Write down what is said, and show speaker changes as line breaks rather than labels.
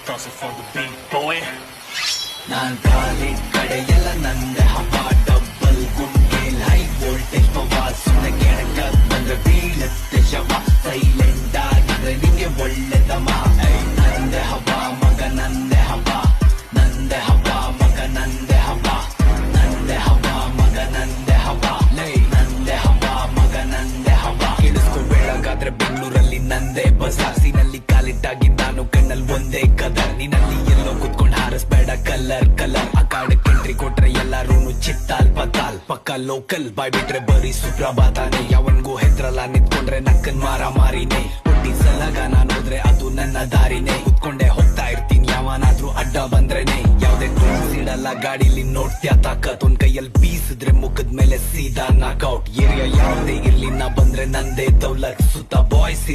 Toss it for the beat, boy.
Non call it ಕಡೆಯೆಲ್ಲ ನಂದೆ ಹವಾ ಡಬ್ಬಲ್ ಗುಂಡೇಲ್ ಹೈ ವೋಲ್ಟೇಜ್ ಪವಾ ಸುಮ್ಮನೆ ಕೆಳಕ ಬಂದ್ರೆ ಬೀಳುತ್ತೆ ಶವ ಸೈಲೆಂಟ್ ಆಗಿದ್ರೆ ನಿಂಗೆ ಒಳ್ಳೆದಮ ನಂದೆ ಹವಾ ಮಗ ನಂದೆ ಹವಾ ನಂದೆ ಹವಾ ಮಗ ನಂದೆ ಹವಾ ನಂದೆ ಹವಾ ಮಗ ನಂದೆ ಹವಾ ಲೈ ನಂದೆ ಹವಾ ಮಗ ನಂದೆ ಹವಾ ಕೇಳಿಸ್ಕೊ ಬೆಳಗಾದ್ರೆ ಬೆಂಗಳೂರಲ್ಲಿ ನಂದೆ ಬಸಾಸಿನಲ್ಲಿ ಕಾಲಿಟ್ಟಾಗಿ ನಾನು ಕಣ್ಣಲ್ಲಿ ಒಂದೇ ಕದರ್ ನಿನ್ನಲ್ಲಿ ಎಲ್ಲೋ ಕುತ್ಕೊಂಡ್ ಹಾರಿಸ್ಬೇಡ ಕಲರ್ ಕಲರ್ ಆ ಕಾಡಕ್ಕೆ ಎಂಟ್ರಿ ಕೊಟ್ರೆ ಎಲ್ಲಾರೂನು ಚಿತ್ತಾಲ್ ಪತಾಲ್ ಪಕ್ಕ ಲೋಕಲ್ ಬಾಯ್ ಬಿಟ್ರೆ ಬರೀ ಸುಪ್ರಭಾತಾನೆ ಯಾವನ್ಗೂ ಹೆದ್ರಲ್ಲ ನಿಂತ್ಕೊಂಡ್ರೆ ನಕ್ಕನ್ ಮಾರಿನೇ ಹುಟ್ಟಿ ಸಲಗ ನಾನು ಹೋದ್ರೆ ಅದು ನನ್ನ ದಾರಿನೇ ಕುತ್ಕೊಂಡೆ ಹೋಗ್ತಾ ಇರ್ತೀನಿ ಯಾವನಾದ್ರೂ ಅಡ್ಡ ಬಂದ್ರೇನೆ ಯಾವ್ದೇ ಟೂಲ್ಸ್ ಇಡಲ್ಲ ಗಾಡಿಲಿ ನೋಡ್ತ್ಯಾ ತಾಕತ್ ಒಂದ್ ಕೈಯಲ್ಲಿ ಬೀಸಿದ್ರೆ ಮುಖದ ಮೇಲೆ ಸೀದಾ ನಾಕ್ಔಟ್ ಏರಿಯಾ ಯಾವ್ದೇ ಇರ್ಲಿ ನಾ ಬಂದ್ರೆ ನಂದೇ ದೌಲತ್ ಸುತ್ತ ಬಾಯ್ಸ್